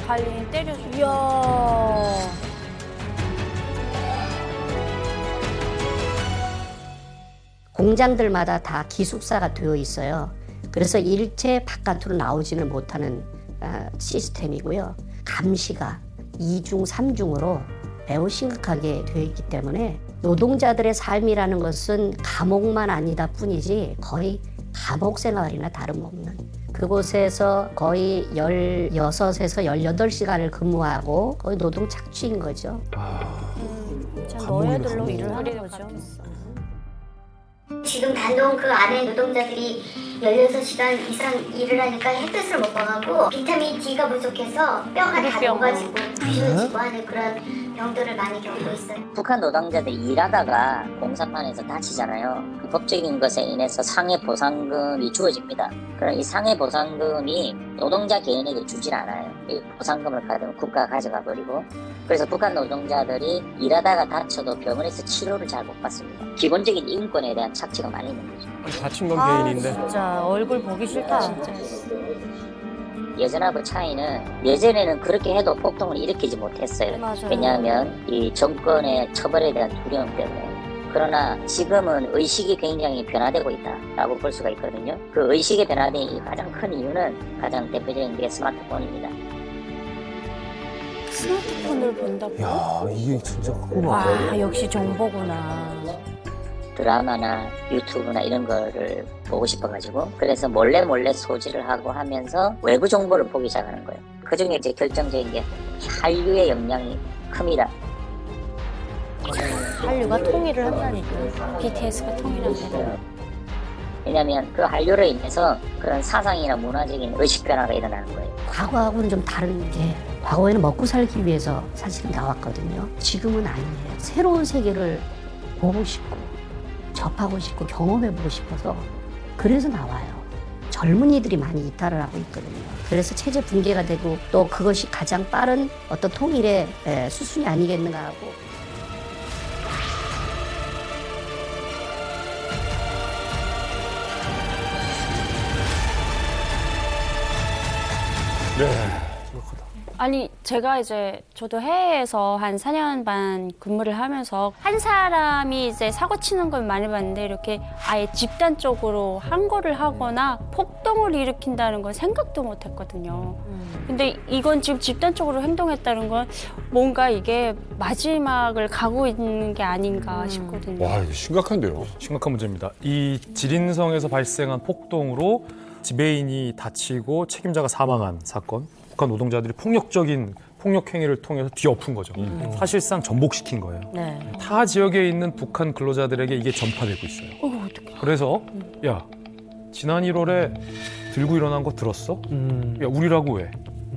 달린 때려줘. 이야. 공장들마다 다 기숙사가 되어 있어요. 그래서 일체 바깥으로 나오지는 못하는 시스템이고요. 감시가 2중, 3중으로 매우 심각하게 되어 있기 때문에 노동자들의 삶이라는 것은 감옥만 아니다 뿐이지 거의 감옥 생활이나 다름없는, 그곳에서 거의 16에서 18시간을 근무하고 거의 노동 착취인 거죠. 참 너희들로 일을 하는 거죠. 지금 단동 그 안에 노동자들이 16시간 이상 일을 하니까 햇볕을 못 봐가고 비타민 D가 부족해서 뼈가 다 녹아지고 부서지고 하는 그런 병들을 많이 겪고 있어요. 북한 노동자들이 일하다가 공사판에서 다치잖아요. 그 법적인 것에 인해서 상해 보상금이 주어집니다. 그럼 이 상해 보상금이 노동자 개인에게 주질 않아요. 이 보상금을 가지고 국가가 가져가 버리고, 그래서 북한 노동자들이 일하다가 다쳐도 병원에서 치료를 잘 못 받습니다. 기본적인 인권에 대한 착취가 많이 있는 거죠. 다친 건 개인인데. 진짜 얼굴 보기 싫다. 예전하고 차이는, 예전에는 그렇게 해도 폭동을 일으키지 못했어요. 맞아요. 왜냐하면 이 정권의 처벌에 대한 두려움 때문에. 그러나 지금은 의식이 굉장히 변화되고 있다라고 볼 수가 있거든요. 그 의식의 변화된 가장 큰 이유는, 가장 대표적인 게 스마트폰입니다. 스마트폰을 본다고? 야, 이게 진짜 크구나. 와, 역시 정보구나. 드라마나 유튜브나 이런 거를 보고 싶어가지고, 그래서 몰래 소지를 하고 하면서 외부 정보를 보기 시작하는 거예요. 그중에 이제 결정적인 게 한류의 영향이 큽니다. 한류가 통일을 한다니까. BTS가 통일한다. 왜냐하면 그 한류로 인해서 그런 사상이나 문화적인 의식 변화가 일어나는 거예요. 과거하고는 좀 다른 게, 과거에는 먹고 살기 위해서 사실은 나왔거든요. 지금은 아니에요. 새로운 세계를 보고 싶고 접하고 싶고 경험해보고 싶어서 그래서 나와요. 젊은이들이 많이 이탈을 하고 있거든요. 그래서 체제 붕괴가 되고 또 그것이 가장 빠른 어떤 통일의 수순이 아니겠는가 하고. 네. 심각하다. 아니 제가 이제 저도 해외에서 한 4년 반 근무를 하면서 한 사람이 이제 사고 치는 걸 많이 봤는데, 이렇게 아예 집단적으로 항거를 하거나 폭동을 일으킨다는 건 생각도 못 했거든요. 근데 이건 지금 집단적으로 행동했다는 건 뭔가 이게 마지막을 가고 있는 게 아닌가 싶거든요. 와, 이거 심각한데요. 심각한 문제입니다. 이 지린성에서 발생한 폭동으로 지배인이 다치고 책임자가 사망한 사건, 북한 노동자들이 폭력적인 폭력 행위를 통해서 뒤엎은 거죠. 사실상 전복시킨 거예요. 네. 타 지역에 있는 북한 근로자들에게 이게 전파되고 있어요. 어떡해. 그래서 야, 지난 1월에 들고 일어난 거 들었어? 야, 우리라고 왜?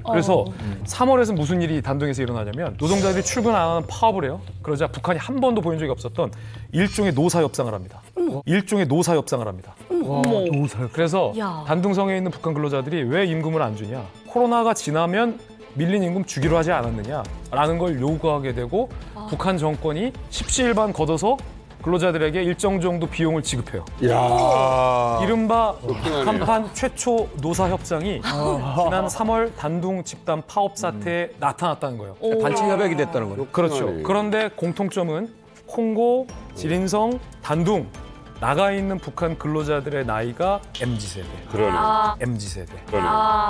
그래서 3월에서 무슨 일이 단동에서 일어나냐면, 노동자들이 출근 안 하는 파업을 해요. 그러자 북한이 한 번도 보인 적이 없었던 일종의 노사 협상을 합니다. 일종의 노사 협상을 합니다. 그래서 야. 단둥성에 있는 북한 근로자들이 왜 임금을 안 주냐? 코로나가 지나면 밀린 임금 주기로 하지 않았느냐라는 걸 요구하게 되고, 북한 정권이 십시일반 걷어서 근로자들에게 일정 정도 비용을 지급해요. 이야. 이른바 하네요. 한판 최초 노사 협상이 지난 3월 단둥 집단 파업 사태에 나타났다는 거예요. 단체 협약이 됐다는 거죠. 그렇죠. 그러네. 그런데 공통점은 콩고, 지린성, 단둥 나가 있는 북한 근로자들의 나이가 MZ세대. 그러네. MZ세대. 그러네.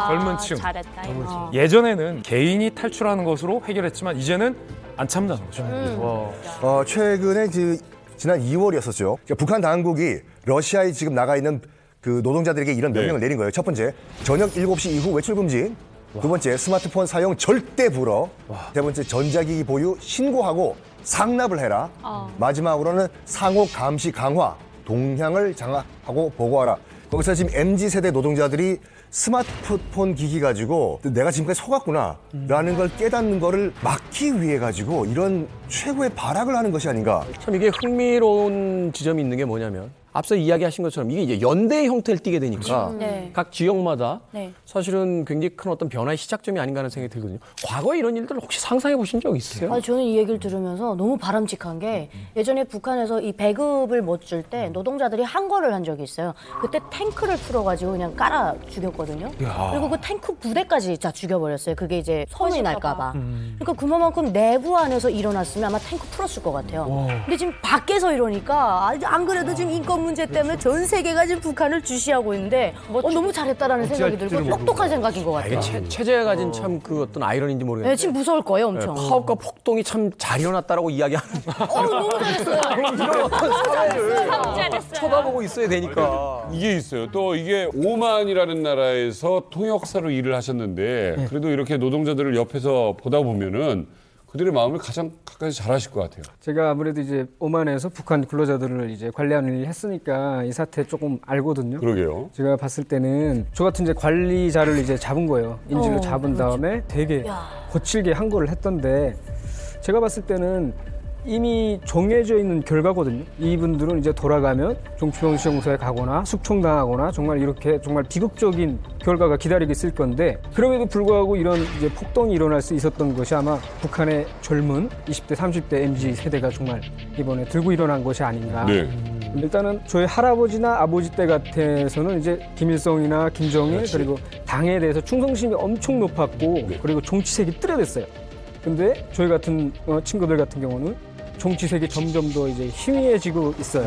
젊은 층. 잘했다. 이거. 예전에는 개인이 탈출하는 것으로 해결했지만 이제는 안 참는 거죠. 최근에 지난 2월이었었죠. 북한 당국이 러시아에 지금 나가 있는 그 노동자들에게 이런 명령을 내린 거예요. 첫 번째, 저녁 7시 이후 외출 금지. 두 번째, 스마트폰 사용 절대 불어. 세 번째, 전자기기 보유 신고하고 상납을 해라. 마지막으로는 상호 감시 강화, 동향을 장악하고 보고하라. 거기서 지금 MZ세대 노동자들이 스마트폰 기기 가지고 내가 지금까지 속았구나라는 걸 깨닫는 거를 막기 위해 가지고 이런 최고의 발악을 하는 것이 아닌가. 참 이게 흥미로운 지점이 있는 게 뭐냐면, 앞서 이야기하신 것처럼 이게 이제 연대 형태를 띠게 되니까 네. 각 지역마다 네. 사실은 굉장히 큰 어떤 변화의 시작점이 아닌가 하는 생각이 들거든요. 과거에 이런 일들 혹시 상상해 보신 적 있으세요? 아, 저는 이 얘기를 들으면서 너무 바람직한 게 예전에 북한에서 이 배급을 못 줄 때 노동자들이 항거를 한 적이 있어요. 그때 탱크를 풀어가지고 그냥 깔아 죽였거든요. 그리고 그 탱크 부대까지 다 죽여버렸어요. 그게 이제 소문이 날까봐. 그러니까 그만큼 내부 안에서 일어났으면 아마 탱크 풀었을 것 같아요. 근데 지금 밖에서 이러니까 안 그래도 지금 인권 문제 때문에 전 세계가 지금 북한을 주시하고 있는데 너무 잘했다라는 생각이 들고 똑똑한 생각인 것 이게 같아요. 체제가 가진 참 그 어떤 아이러니인지 네, 모르겠는데 지금 무서울 거예요, 엄청. 파업과 폭동이 참 잘 일어났다라고 이야기하는 너무 잘했어요. 이런 어떤 사회를 쳐다보고 있어야 되니까. 이게 있어요. 또 이게 오만이라는 나라에서 통역사로 일을 하셨는데 그래도 이렇게 노동자들을 옆에서 보다 보면은 그들의 마음을 가장 가까이 잘 아실 것 같아요. 제가 아무래도 이제 오만에서 북한 근로자들을 이제 관리하는 일을 했으니까 이 사태 조금 알거든요. 그러게요. 제가 봤을 때는 저 같은 이제 관리자를 이제 잡은 거예요. 인질로 잡은 다음에 되게 거칠게 항고를 했던데 제가 봤을 때는 이미 정해져 있는 결과거든요. 이분들은 이제 돌아가면 종치병수용소에 가거나 숙청당하거나 정말 이렇게 정말 비극적인 결과가 기다리고 있을 건데 그럼에도 불구하고 이런 이제 폭동이 일어날 수 있었던 것이 아마 북한의 젊은 20대, 30대 MZ 세대가 정말 이번에 들고 일어난 것이 아닌가. 네. 일단은 저희 할아버지나 아버지 때 같아서는 이제 김일성이나 김정일 그리고 당에 대해서 충성심이 엄청 높았고 그리고 정치색이 뚜렷했어요. 근데 저희 같은 친구들 같은 경우는 정치색이 점점 더 이제 희미해지고 있어요.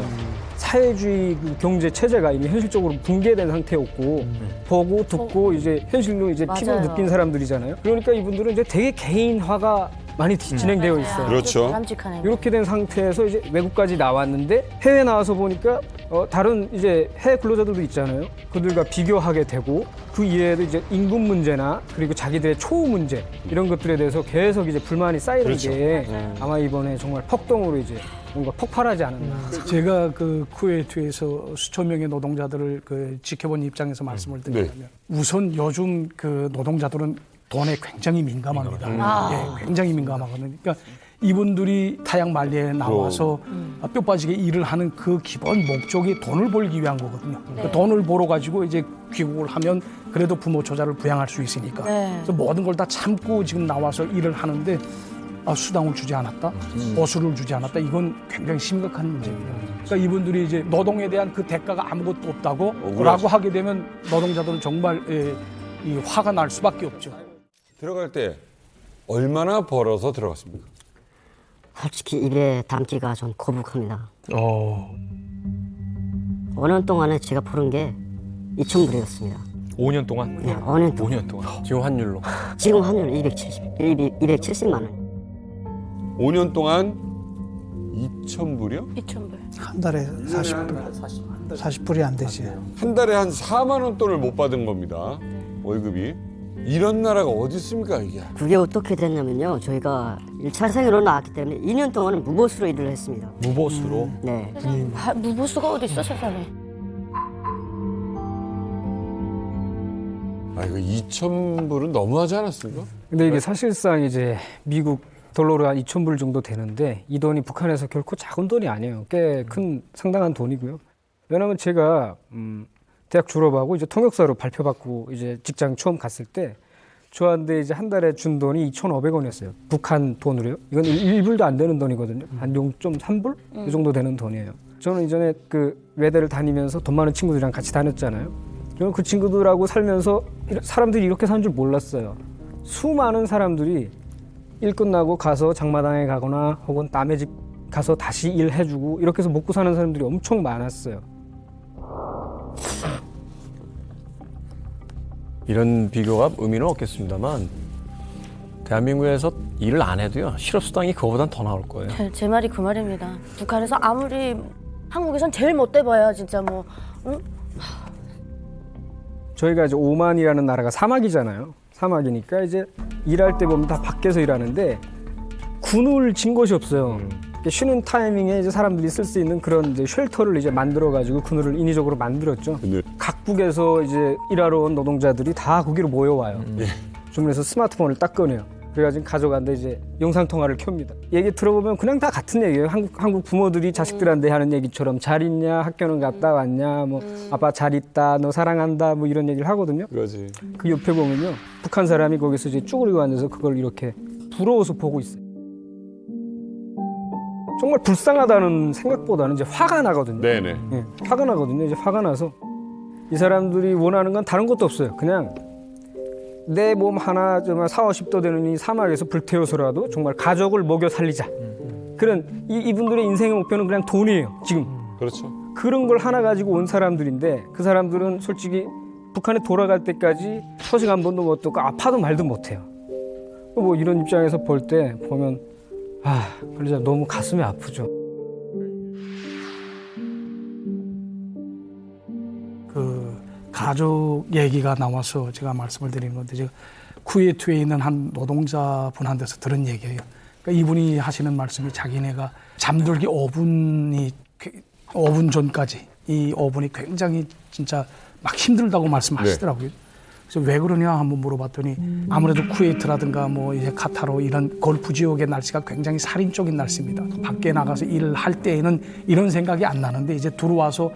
사회주의 그 경제 체제가 이미 현실적으로 붕괴된 상태였고 보고 듣고 이제 현실로 이제 피부를 맞아요. 느낀 사람들이잖아요. 그러니까 이분들은 이제 되게 개인화가 많이 진행되어 있어요. 그렇죠. 바람직한 행동. 이렇게 된 상태에서 이제 외국까지 나왔는데 해외 나와서 보니까 다른 이제 해외 근로자들도 있잖아요. 그들과 비교하게 되고 그 이외에도 이제 임금 문제나 그리고 자기들의 초우 문제 이런 것들에 대해서 계속 이제 불만이 쌓이는 그렇죠. 게 아마 이번에 정말 폭동으로 이제 뭔가 폭발하지 않았나. 제가 그 쿠웨이트에서 수천 명의 노동자들을 그 지켜본 입장에서 말씀을 드리자면 우선 요즘 그 노동자들은 돈에 굉장히 민감합니다. 예, 굉장히 민감하거든요. 그러니까 이분들이 타양 말리에 나와서 뼈 빠지게 일을 하는 그 기본 목적이 돈을 벌기 위한 거거든요. 그 돈을 벌어 가지고 이제 귀국을 하면 그래도 부모 조자를 부양할 수 있으니까. 그래서 모든 걸 다 참고 지금 나와서 일을 하는데 수당을 주지 않았다, 보수를 주지 않았다. 이건 굉장히 심각한 문제입니다. 그러니까 이분들이 이제 노동에 대한 그 대가가 아무것도 없다고라고 하게 되면 노동자들은 정말 이 화가 날 수밖에 없죠. 들어갈 때 얼마나 벌어서 들어갔습니까? 솔직히 입에 담기가 좀 거북합니다. 5년 동안에 제가 벌은 게 2,000불이었습니다. 5년 동안? 네, 5년 동안. 5년 동안. 지금 환율로. 지금 환율 270만 원. 5년 동안 2,000불이요? 2,000불. 한 달에 40불이 안 되지. 한 달에 한 4만 원 돈을 못 받은 겁니다. 월급이. 이런 나라가 어디 있습니까, 이게? 그게 어떻게 됐냐면요. 저희가 1차 생으로 나왔기 때문에 2년 동안은 무보수로 일을 했습니다. 무보수로. 네. 무보수가 어디 있어 세상에. 아, 이거 2,000불은 너무하지 않았습니까? 근데 이게 사실상 이제 미국 달러로 한 2,000불 정도 되는데 이 돈이 북한에서 결코 작은 돈이 아니에요. 꽤 큰 상당한 돈이고요. 왜냐하면 제가 대학 졸업하고 이제 통역사로 발표받고 이제 직장 처음 갔을 때 저한테 이제 한 달에 준 돈이 2,500원이었어요. 북한 돈으로요. 이건 1불도 안 되는 돈이거든요. 한 0.3불? 이 정도 되는 돈이에요. 저는 이전에 그 외대를 다니면서 돈 많은 친구들이랑 같이 다녔잖아요. 저는 그 친구들하고 살면서 사람들이 이렇게 사는 줄 몰랐어요. 수많은 사람들이 일 끝나고 가서 장마당에 가거나 혹은 남의 집 가서 다시 일해주고 이렇게 해서 먹고 사는 사람들이 엄청 많았어요. 이런 비교가 의미는 없겠습니다만 대한민국에서 일을 안 해도요 실업수당이 그거보단 더 나올 거예요. 제 말이 그 말입니다. 북한에서 아무리 한국에선 제일 못돼 봐야 진짜 뭐 저희가 이제 오만이라는 나라가 사막이잖아요. 사막이니까 이제 일할 때 보면 다 밖에서 일하는데 군을 진 것이 없어요. 쉬는 타이밍에 이제 사람들이 쓸 수 있는 그런 이제 쉘터를 이제 만들어 가지고 그늘을 인위적으로 만들었죠. 네. 각국에서 이제 일하러 온 노동자들이 다 거기로 모여와요. 주문해서 스마트폰을 딱 꺼내요. 그래가지고 가져간다 이제 영상 통화를 켭니다. 얘기 들어보면 그냥 다 같은 얘기예요. 한국 부모들이 자식들한테 하는 얘기처럼 잘 있냐, 학교는 갔다 왔냐, 뭐 아빠 잘 있다, 너 사랑한다, 뭐 이런 얘기를 하거든요. 그거지. 그 옆에 보면요, 북한 사람이 거기서 이제 쭈그리고 앉아서 그걸 이렇게 부러워서 보고 있어요. 정말 불쌍하다는 생각보다는 이제 화가 나거든요. 네네. 예, 화가 나거든요. 이제 화가 나서 이 사람들이 원하는 건 다른 것도 없어요. 그냥 내 몸 하나 정말 40~50도 되는 이 사막에서 불태워서라도 정말 가족을 먹여 살리자. 그런 이분들의 인생의 목표는 그냥 돈이에요. 지금. 그렇죠. 그런 걸 하나 가지고 온 사람들인데 그 사람들은 솔직히 북한에 돌아갈 때까지 서식 한 번도 못 듣고 아파도 말도 못해요. 뭐 이런 입장에서 볼 때 보면 그러자 너무 가슴이 아프죠. 그 가족 얘기가 나와서 제가 말씀을 드리는 건데, 제가 쿠웨이트에 있는 한 노동자분한테서 들은 얘기예요. 그러니까 이분이 하시는 말씀이 자기네가 잠들기 5분 전까지 이 5분이 굉장히 진짜 막 힘들다고 말씀하시더라고요. 그래서 왜 그러냐 한번 물어봤더니 아무래도 쿠웨이트라든가 뭐 이제 카타르 이런 걸프 지역의 날씨가 굉장히 살인적인 날씨입니다. 밖에 나가서 일을 할 때에는 이런 생각이 안 나는데 이제 들어와서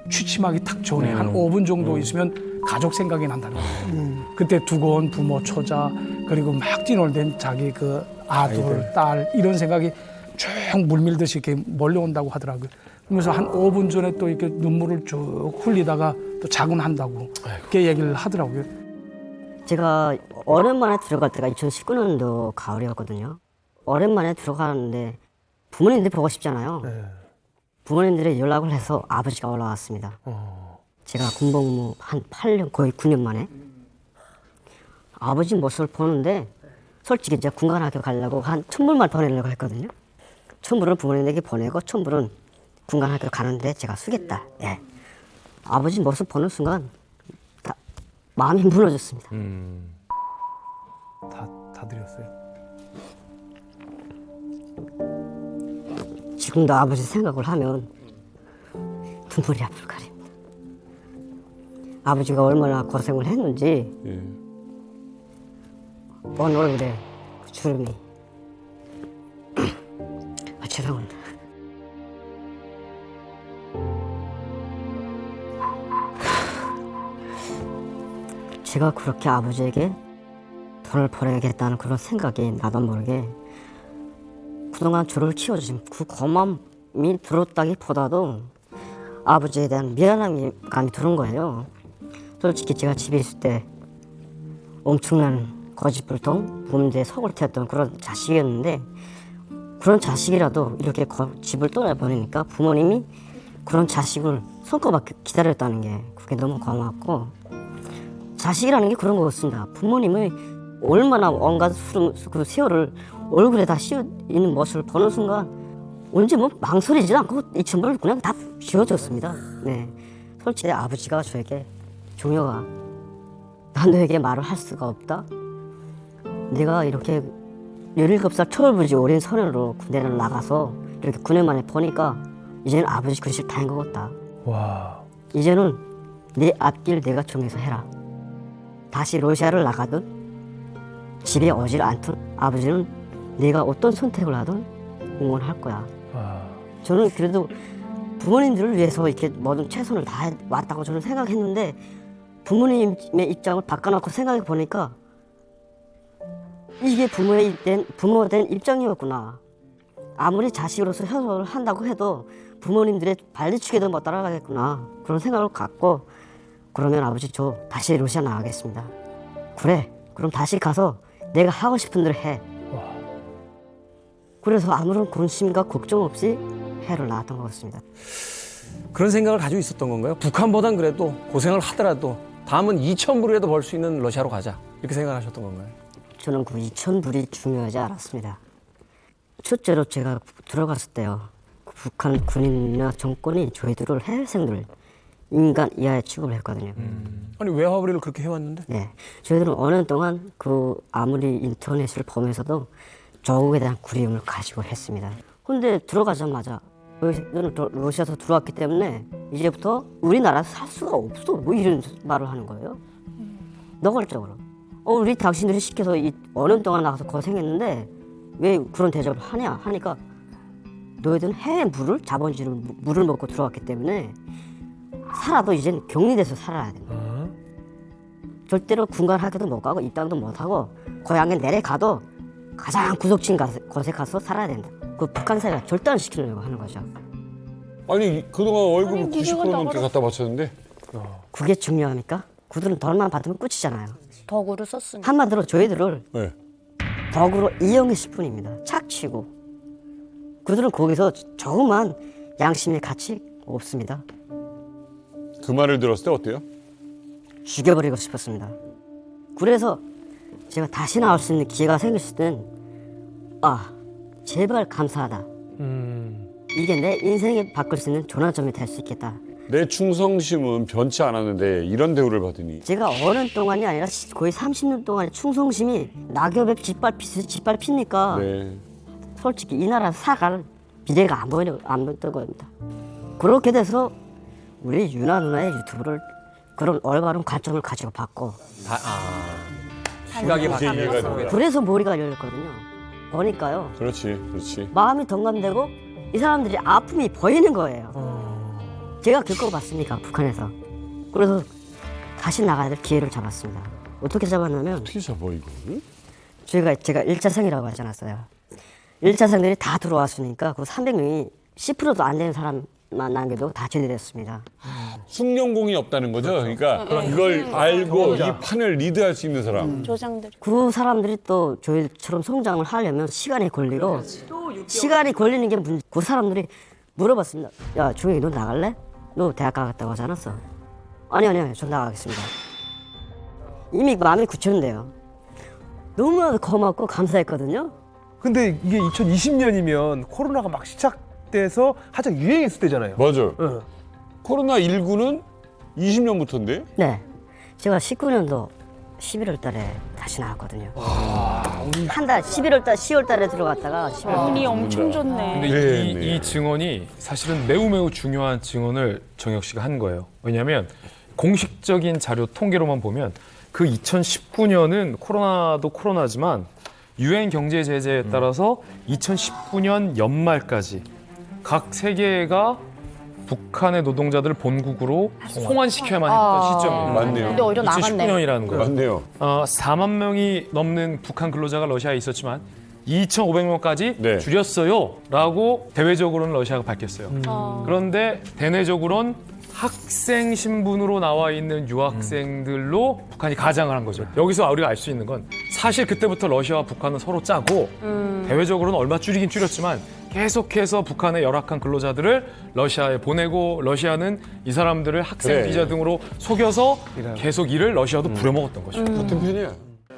취침하기 딱 전에 한 5분 정도 있으면 가족 생각이 난다는 거예요. 그때 두고온 부모, 처자, 그리고 막 뛰놀던 자기 그 아들, 딸 이런 생각이 쭉 물밀듯이 이렇게 몰려온다고 하더라고요. 그러면서 한 5분 전에 또 이렇게 눈물을 쭉 흘리다가 또 자군한다고 그렇게 얘기를 하더라고요. 제가 오랜만에 들어갈 때가 2019년도 가을이었거든요. 오랜만에 들어가는데 부모님들이 보고 싶잖아요. 부모님들이 연락을 해서 아버지가 올라왔습니다. 제가 군복무 한 8년, 거의 9년 만에 아버지 모습을 보는데 솔직히 제가 군관학교 가려고 한 1000불만 보내려고 했거든요. 1000불은 부모님에게 보내고 1000불은 군관학교 가는데 제가 쓰겠다. 예. 아버지 모습 보는 순간 마음이 무너졌습니다. 다 드렸어요. 지금도 아버지 생각을 하면 눈물이 앞을 가립니다. 아버지가 얼마나 고생을 했는지 온 얼굴에 그 주름이 죄송합니다. 제가 그렇게 아버지에게 돈을 보내겠다는 그런 생각이 나도 모르게 그동안 저를 키워주신 그 고마움이 들었다기보다도 아버지에 대한 미안함이 드는 거예요. 솔직히 제가 집에 있을 때 엄청난 거짓불통, 부모님들의 속을 태웠던 그런 자식이었는데 그런 자식이라도 이렇게 집을 떠나보내니까 부모님이 그런 자식을 손꼽아 기다렸다는 게 그게 너무 고맙고 자식이라는 게 그런 거였습니다. 부모님의 얼마나 온갖 그 세월을 얼굴에 다 씌워 있는 모습을 보는 순간 언제 뭐 망설이지 않고 이 전부를 그냥 다 쥐어줬습니다. 네, 솔직히 아버지가 저에게 종혁아, 난 너에게 말을 할 수가 없다. 네가 이렇게 17살 초월부지 어린 소년으로 군대를 나가서 이렇게 9년 만에 보니까 이제는 아버지 그릇이 다인 것 같다. 와. 이제는 내 앞길 내가 정해서 해라. 다시 러시아를 나가든 집에 오질 않든 아버지는 내가 어떤 선택을 하든 응원할 거야. 저는 그래도 부모님들을 위해서 이렇게 모든 최선을 다해왔다고 저는 생각했는데 부모님의 입장을 바꿔놓고 생각해 보니까 이게 부모 된 입장이었구나. 아무리 자식으로서 효도를 한다고 해도 부모님들의 발리축에도 못 따라가겠구나. 그런 생각을 갖고 그러면 아버지 저 다시 러시아 나가겠습니다. 그래, 그럼 다시 가서 내가 하고 싶은 대로 해. 그래서 아무런 근심과 걱정 없이 해를 나왔던 것 같습니다. 그런 생각을 가지고 있었던 건가요? 북한보단 그래도 고생을 하더라도 다음은 2,000불이라도 벌 수 있는 러시아로 가자 이렇게 생각하셨던 건가요? 저는 그 2,000불이 중요하지 않았습니다. 첫째로 제가 들어갔을 때요. 북한 군인이나 정권이 저희들을 해외생들을 인간 이하에 취급을 했거든요. 아니 외화벌이를 그렇게 해왔는데? 네, 저희들은 어느 년 동안 그 아무리 인터넷을 보면서도 조국에 대한 그리움을 가지고 했습니다. 근데 들어가자마자 너는 러시아에서 들어왔기 때문에 이제부터 우리나라에서 살 수가 없어 뭐 이런 말을 하는 거예요. 노골적으로. 우리 당신들이 시켜서 이 5년 동안 나가서 고생했는데 왜 그런 대접을 하냐 하니까 너희들은 해외 물을 자본주의 물을 먹고 들어왔기 때문에 살아도 이제는 격리돼서 살아야 된다. 절대로 군관 학교도 못 가고 입당도 못 하고 고향에 내려가도 가장 구석진 곳에 가서 살아야 된다. 그 북한 사회가 절단시키려고 하는 거죠. 아니 그동안 월급 90% 넘게 갖다 바쳤는데 그게 중요합니까? 그들은 돈만 받으면 끝이잖아요. 덕으로 썼으니까. 한마디로 저희들을 네. 덕으로 이용했을 뿐입니다. 착취고. 그들은 거기서 조그만 양심의 가치 없습니다. 그 말을 들었을 때 어때요? 죽여버리고 싶었습니다. 그래서 제가 다시 나올 수 있는 기회가 생겼을 땐 제발 감사하다. 이게 내 인생에 바꿀 수 있는 전환점이 될 수 있겠다. 내 충성심은 변치 않았는데 이런 대우를 받으니 제가 5년 동안이 아니라 거의 30년 동안의 충성심이 낙엽에 짓밟 핍니까? 네. 솔직히 이 나라 살아갈 미래가 안 보이는 겁니다. 그렇게 돼서 우리 유나 누나의 유튜브를 그런 올바른 관점을 가지고 봤고 시각이 이제 이해가 됩니다. 그래서 머리가 열렸거든요. 보니까요. 그렇지. 마음이 동감되고 이 사람들이 아픔이 보이는 거예요. 제가 겪어봤으니까 북한에서. 그래서 다시 나가야 될 기회를 잡았습니다. 어떻게 잡았냐면 어떻게 잡아 이거를? 제가 1차생이라고 하지 않았어요. 1차생들이 다 들어왔으니까 그 300명이 10%도 안 되는 사람만 남겨두고 다 제대됐습니다. 숙련공이 없다는 거죠. 그러니까 이걸 알고 이 판을 리드할 수 있는 사람. 조장들. 그 사람들이 또 저희처럼 성장을 하려면 시간이 걸리고 시간이 걸리는 게 문제. 그 사람들이 물어봤습니다. 야, 중혁이 너 나갈래? 너 대학 가겠다고 하지 않았어? 아니요, 전 나가겠습니다. 이미 마음이 굳혔는데요. 너무나도 고맙고 감사했거든요. 근데 이게 2020년이면 코로나가 막 시작돼서 한창 유행했을 때잖아요. 맞아요. 응. 코로나19는 20년부터인데? 네. 제가 19년도 11월 달에 다시 나왔거든요. 한 달, 11월 달, 10월 달에 들어갔다가 11월 운이 엄청 좋네. 근데 이 증언이 사실은 매우 중요한 증언을 정혁 씨가 한 거예요. 왜냐하면 공식적인 자료 통계로만 보면 그 2019년은 코로나도 코로나지만 유엔 경제 제재에 따라서 2019년 연말까지 각 세계가 북한의 노동자들을 본국으로 송환시켜야만 했던 시점이에요. 맞네요. 근데 오히려 나갔네. 2019년이라는 거예요. 맞네요. 4만 명이 넘는 북한 근로자가 러시아에 있었지만 2,500명까지 네. 줄였어요라고 대외적으로는 러시아가 밝혔어요. 그런데 대내적으로는 학생 신분으로 나와 있는 유학생들로 북한이 가장을 한 거죠. 여기서 우리가 알 수 있는 건 사실 그때부터 러시아와 북한은 서로 짜고 대외적으로는 얼마 줄이긴 줄였지만 계속해서 북한의 열악한 근로자들을 러시아에 보내고 러시아는 이 사람들을 학생 그래. 비자 등으로 속여서 계속 일을 러시아도 부려먹었던 거죠. 같은 편이야.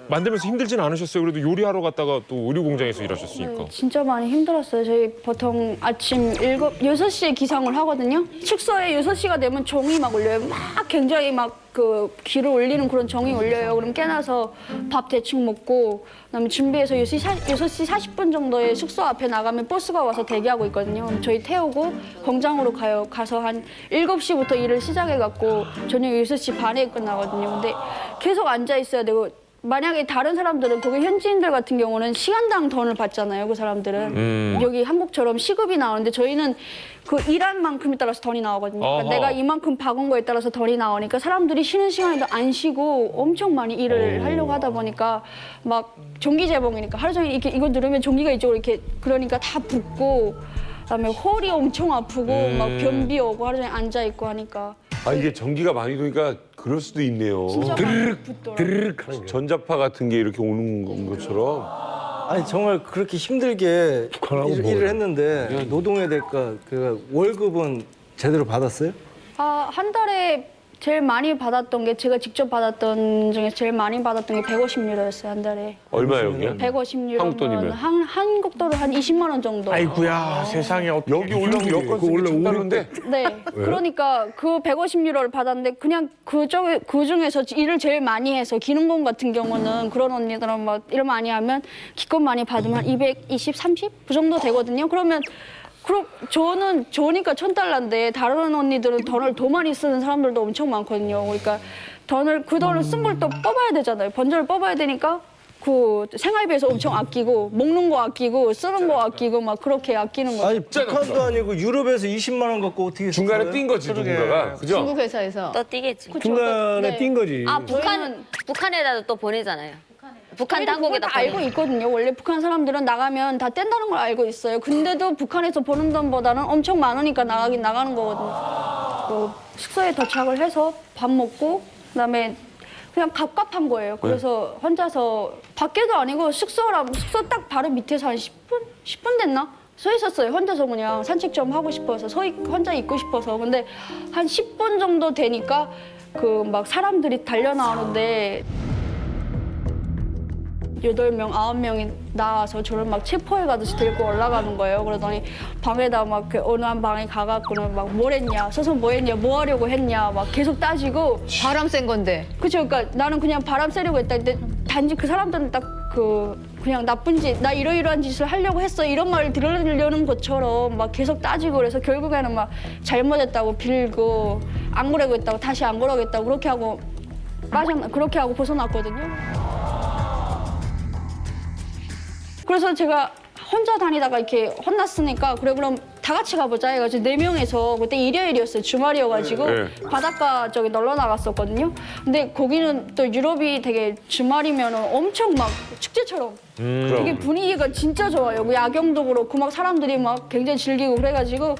만들면서 힘들진 않으셨어요? 그래도 요리하러 갔다가 또 의류 공장에서 일하셨으니까. 진짜 많이 힘들었어요. 저희 보통 아침 6시에 기상을 하거든요. 숙소에 6시가 되면 종이 막 울려요. 막 굉장히 막 그 귀를 울리는 그런 종이 울려요. 그럼 깨나서 밥 대충 먹고 그다음에 준비해서 6시 40분 정도에 숙소 앞에 나가면 버스가 와서 대기하고 있거든요. 그럼 저희 태우고 공장으로 가요. 가서 한 7시부터 일을 시작해갖고 저녁 6시 반에 끝나거든요. 근데 계속 앉아 있어야 되고 만약에 다른 사람들은 거기 현지인들 같은 경우는 시간당 돈을 받잖아요. 그 사람들은 여기 한국처럼 시급이 나오는데 저희는 그 일한 만큼에 따라서 돈이 나오거든요. 그러니까 내가 이만큼 박은 거에 따라서 돈이 나오니까 사람들이 쉬는 시간에도 안 쉬고 엄청 많이 일을 하려고 하다 보니까 막 전기 재봉이니까 하루 종일 이렇게 이거 누르면 전기가 이쪽으로 이렇게 그러니까 다 붓고 그다음에 홀이 엄청 아프고 막 변비 오고 하루 종일 앉아 있고 하니까. 아 이게 전기가 많이 도니까 그럴 수도 있네요. 진짜 많이 붓더라고요. 드르륵 하는 게. 전자파 같은 게 이렇게 오는 것처럼. 아니 정말 그렇게 힘들게 일을 했는데 노동의 대가 그 월급은 제대로 받았어요? 한 달에 제일 많이 받았던 게 제가 직접 받았던 중에 제일 많이 받았던 게 150유로였어요. 한 달에. 얼마예요, 여기요? 150유로면 한국 돈이면? 한국 돈으로 한 20만 원 정도. 아이고야 세상에 어떻게 여기 올라오면 여권 쓰기 1,000달러인데? 네. 그러니까 그 150유로를 받았는데 그냥 그 중에서 일을 제일 많이 해서 기능工같은 경우는 그런 언니들은 막 일 많이 하면 기껏 많이 받으면 220, 30? 그 정도 되거든요. 그러면 저는 좋으니까 1,000달러인데 다른 언니들은 돈을 더 많이 쓰는 사람들도 엄청 많거든요. 그러니까 그 돈을 쓴 걸 또 뽑아야 되잖아요. 번전을 뽑아야 되니까 그 생활비에서 엄청 아끼고 먹는 거 아끼고 쓰는 거 아끼고 막 그렇게 아끼는 거죠. 아니 북한도 아니고 유럽에서 20만 원 갖고 어떻게 중간에 써요? 뛴 거지 누군가가. 그죠? 중국 회사에서 또 뛰겠지. 중간에 뛴 거지. 아 북한에다 또 보내잖아요. 북한 저희는 그걸 당국에다 다 알고 있거든요. 원래 북한 사람들은 나가면 다 뗀다는 걸 알고 있어요. 근데도 북한에서 버는 돈보다는 엄청 많으니까 나가긴 나가는 거거든요. 그 숙소에 도착을 해서 밥 먹고 그다음에 그냥 갑갑한 거예요. 그래서 혼자서 밖에도 아니고 숙소 딱 바로 밑에서 한 10분 됐나? 서 있었어요. 혼자서 그냥 산책 좀 하고 싶어서 혼자 있고 싶어서. 근데 한 10분 정도 되니까 그 막 사람들이 달려 나오는데 8명, 9명이 나와서 저를 막 체포해 가듯이 들고 올라가는 거예요. 그러더니 방에다 막 어느 한 방에 가갖고는 막 뭘 했냐, 서서 뭐 했냐, 뭐 하려고 했냐, 막 계속 따지고. 바람 쐴 건데. 그쵸. 그러니까 나는 그냥 바람 쐬려고 했다. 근데 단지 그 사람들은 딱 그냥 나쁜 짓, 나 이러이러한 짓을 하려고 했어. 이런 말을 들으려는 것처럼 막 계속 따지고 그래서 결국에는 막 잘못했다고 빌고 안 그러겠다고 다시 안 그러겠다고 그렇게 하고 벗어났거든요. 그래서 제가 혼자 다니다가 이렇게 혼났으니까 그래 그럼 다 같이 가보자 해가지고 4명에서 그때 일요일이었어요. 주말이어가지고 바닷가 저기 놀러 나갔었거든요. 근데 거기는 또 유럽이 되게 주말이면 엄청 막 축제처럼 되게 분위기가 진짜 좋아요. 야경도 그렇고 막 사람들이 막 굉장히 즐기고 그래가지고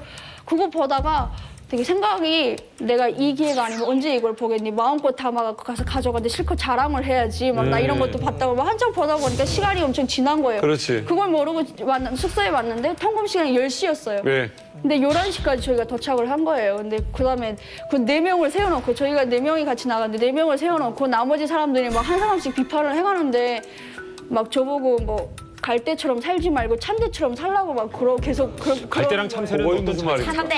그거 보다가 되게 생각이 내가 이 기회가 아니면 언제 이걸 보겠니? 마음껏 담아갖고 가서 가져가는데 실컷 자랑을 해야지. 막 나 이런 것도 봤다고 막 한참 보다 보니까 시간이 엄청 지난 거예요. 그렇지. 그걸 모르고 숙소에 왔는데 통금 시간이 10시였어요. 네. 근데 11시까지 저희가 도착을 한 거예요. 근데 그다음에 그 4명을 세워놓고 저희가 4명이 같이 나갔는데 4명을 세워놓고 나머지 사람들이 막 한 사람씩 비판을 해가는데 막 저보고 뭐 갈대처럼 살지 말고 참대처럼 살라고 막 계속 갈대랑 참새는 그거이 어떤 무슨 말입니까? 참대.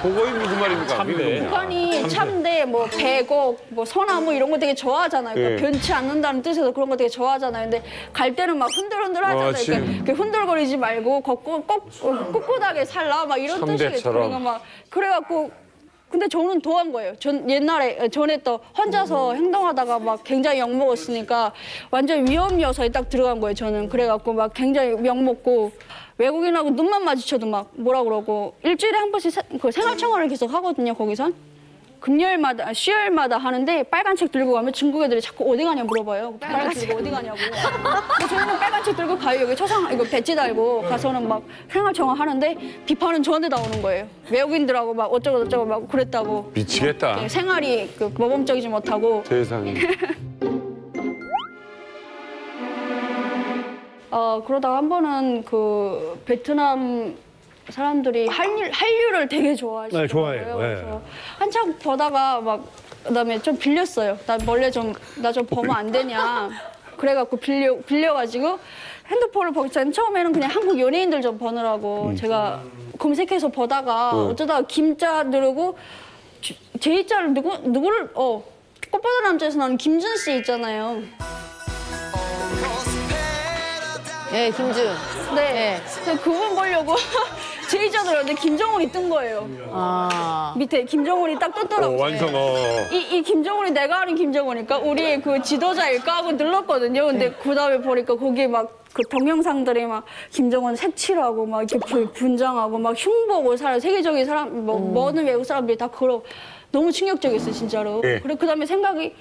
그거이 무슨 말입니까? 참대. 북한이 참대, 뭐 배곡, 뭐 소나무 이런 거 되게 좋아하잖아요. 그러니까 네. 변치 않는다는 뜻에서 그런 거 되게 좋아하잖아요. 근데 갈 때는 막 흔들흔들 하잖아요. 그러니까 흔들거리지 말고 꼿꼿하게 살라 막 이런 뜻이겠죠. 참대처럼. 그러니까 막 그래갖고 근데 저는 도한 거예요. 전에 또 혼자서 행동하다가 막 굉장히 욕먹었으니까 완전 위험 요소에 딱 들어간 거예요. 저는 그래갖고 막 굉장히 욕먹고 외국인하고 눈만 마주쳐도 막 뭐라 그러고 일주일에 한 번씩 생활청원을 계속 하거든요. 거기선 금요일마다 수요일마다 하는데 빨간 책 들고 가면 중국 애들이 자꾸 어디 가냐 물어봐요. 빨간 책 들고 어디 가냐고. 저희는 빨간 책 들고 가요. 여기 이거 배지 달고 가서는 막 생활청원 하는데 비판은 저한테 나오는 거예요. 외국인들하고 막 어쩌고 막 그랬다고. 미치겠다. 네, 생활이 모범적이지 못하고. 세상에. 그러다가 한 번은 그 베트남 사람들이 한류를 되게 좋아하시더라고요. 네, 좋아해요. 그래서 한참 보다가 막 그다음에 좀 빌렸어요. 나 몰래 나 좀 보면 안 되냐. 그래갖고 빌려가지고 핸드폰을 보기 전에 처음에는 그냥 한국 연예인들 좀 보느라고 제가 검색해서 보다가 어쩌다가 김자 누르고 제이자를 누구를 꽃보다 남자에서 나온 김준 씨 있잖아요. 예, 김준. 네. 그분 보려고 제이자 들었는데 김정은이 뜬 거예요. 밑에 김정은이 딱 떴더라고요. 완성. 이 김정은이 내가 아는 김정은이니까 우리 그 지도자일까 하고 눌렀거든요. 근데 그다음에 보니까 거기 막 그 동영상들이 막 김정은 색칠하고 막 이렇게 분장하고 막 흉보고 세계적인 사람 모든 외국 사람들이 다 그러고 너무 충격적이었어요, 진짜로. 예. 그리고 그다음에 생각이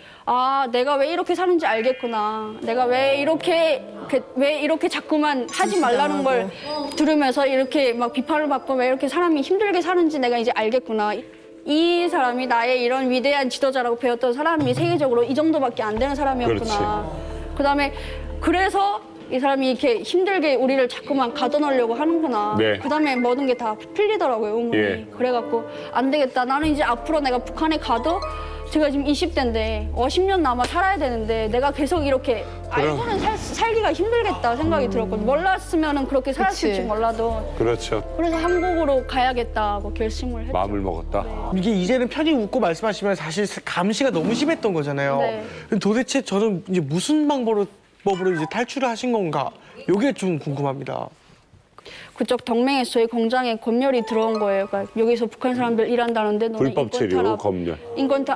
내가 왜 이렇게 사는지 알겠구나. 내가 왜 이렇게 자꾸만 하지 말라는 걸 들으면서 이렇게 막 비판을 받고 왜 이렇게 사람이 힘들게 사는지 내가 이제 알겠구나. 이 사람이 나의 이런 위대한 지도자라고 배웠던 사람이 세계적으로 이 정도밖에 안 되는 사람이었구나. 그다음에 그래서 이 사람이 이렇게 힘들게 우리를 자꾸만 가둬놓으려고 하는구나. 네. 그다음에 모든 게 다 풀리더라고요, 의문이. 예. 그래갖고 안 되겠다. 나는 이제 앞으로 내가 북한에 가도 제가 지금 20대인데 50년 남아 살아야 되는데 내가 계속 이렇게 알고는 살기가 힘들겠다 생각이 들었거든요. 몰랐으면 그렇게 살았을지 몰라도. 그렇죠. 그래서 한국으로 가야겠다고 결심을 했죠. 마음을 먹었다. 이게 이제는 편히 웃고 말씀하시면 사실 감시가 너무 심했던 거잖아요. 네. 근데 도대체 저는 이제 무슨 방법으로 이제 탈출을 하신 건가? 이게 좀 궁금합니다. 그쪽 동맹에서 저희 공장에 검열이 들어온 거예요. 그러니까 여기서 북한 사람들 일한다는데 너네 불법 체류, 검열.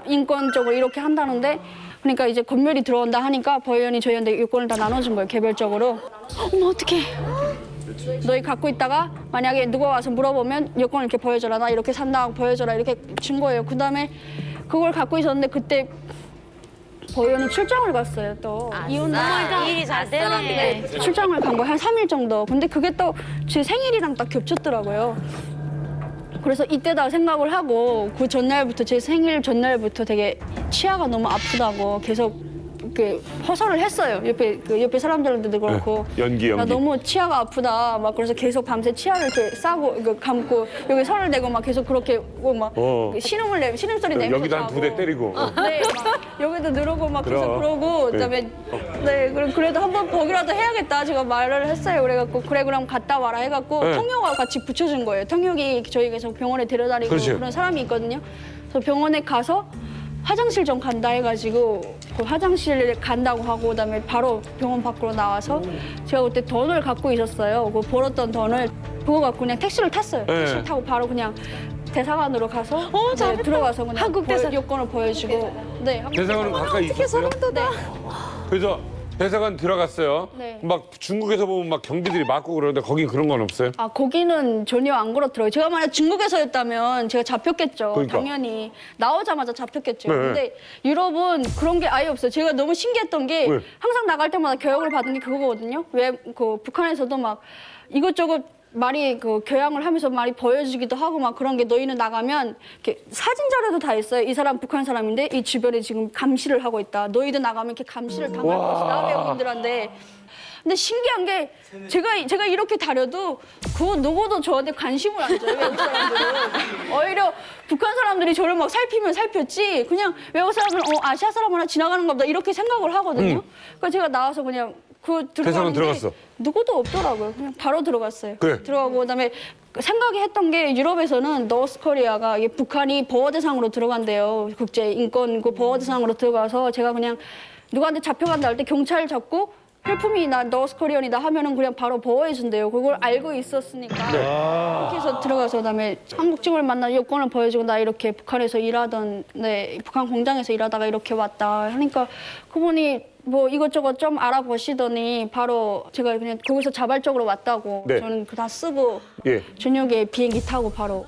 인권적으로 이렇게 한다는데 그러니까 이제 검열이 들어온다 하니까 법원이 저희한테 요건을 다 나눠준 거예요. 개별적으로. 어머 어떡해. 너희 갖고 있다가 만약에 누가 와서 물어보면 여권을 이렇게 보여줘라. 나 이렇게 산다 보여줘라. 이렇게 준 거예요. 그다음에 그걸 갖고 있었는데 그때 법원이 출장을 갔어요. 또 일이 잘 되네. 출장을 간 거예요. 한 3일 정도. 근데 그게 또 제 생일이랑 딱 겹쳤더라고요. 그래서 이때다 생각을 하고 그 전날부터 제 생일 전날부터 되게 치아가 너무 아프다고 계속 그 호소를 했어요. 옆에 사람들한테도 그렇고. 연기. 나 너무 치아가 아프다. 막 그래서 계속 밤새 치아를 이렇게 싸고 이거 감고 여기 손을 대고 막 계속 그렇게 막 신음소리 내면서 여기다 한 2대 때리고. 네, 막 여기도 누르고 막 계속 그러고 그다음에 그래도 한번 보기라도 해야겠다 제가 말을 했어요. 그래갖고 그래 그럼 갔다 와라 해갖고 통역과 같이 붙여준 거예요. 통역이 저희 계속 병원에 데려다니고 그렇죠. 그런 사람이 있거든요. 그래서 병원에 가서 화장실 좀 간다 해가지고 그 화장실에 간다고 하고 그다음에 바로 병원 밖으로 나와서 제가 그때 돈을 갖고 있었어요. 그 벌었던 돈을 그거 갖고 그냥 택시를 탔어요. 택시를 타고 바로 그냥 대사관으로 가서 들어가서 그냥 한국 대사 요건을 보여주고 대사관은 가까이 있었어요? 네. 그래서 대사관 들어갔어요. 네. 막 중국에서 보면 막 경비들이 맞고 그러는데 거긴 그런 건 없어요? 아 거기는 전혀 안 그렇더라고요. 제가 만약 중국에서였다면 제가 잡혔겠죠. 그러니까. 당연히 나오자마자 잡혔겠죠. 네. 근데 유럽은 그런 게 아예 없어요. 제가 너무 신기했던 게 네. 항상 나갈 때마다 교육을 받은 게 그거거든요. 왜 그 북한에서도 막 이것저것 말이 그 교양을 하면서 말이 보여주기도 하고 막 그런 게 너희는 나가면 이렇게 사진 자료도 다 있어요. 이 사람 북한 사람인데 이 주변에 지금 감시를 하고 있다. 너희도 나가면 이렇게 감시를 당할 것이다. 외국인들한테. 근데 신기한 게 제가 이렇게 다려도 그거 누구도 저한테 관심을 안 줘요. 외국 사람들은. 오히려 북한 사람들이 저를 막 살피면 살폈지 그냥 외국 사람들은 아시아 사람 하나 지나가는 겁니다. 이렇게 생각을 하거든요. 그러니까 제가 나와서 그냥 대사관 들어갔어. 누구도 없더라고요. 그냥 바로 들어갔어요. 그래. 들어가고 그다음에 생각이 했던 게 유럽에서는 노스코리아가 이게 북한이 보호 대상으로 들어간대요. 국제 인권 그 보호 대상으로 들어가서 제가 그냥 누구한테 잡혀간다 할 때 경찰 잡고 헬프미 나 노스코리언이다 하면은 그냥 바로 보호해 준대요. 그걸 알고 있었으니까 그렇게 해서 들어가서 그다음에 한국 친구를 만나 여권을 보여주고 나 이렇게 북한에서 일하던 북한 공장에서 일하다가 이렇게 왔다 하니까 그분이 뭐 이것저것 좀 알아보시더니 바로 제가 그냥 거기서 자발적으로 왔다고 저는 그 다 쓰고 저녁에 비행기 타고 바로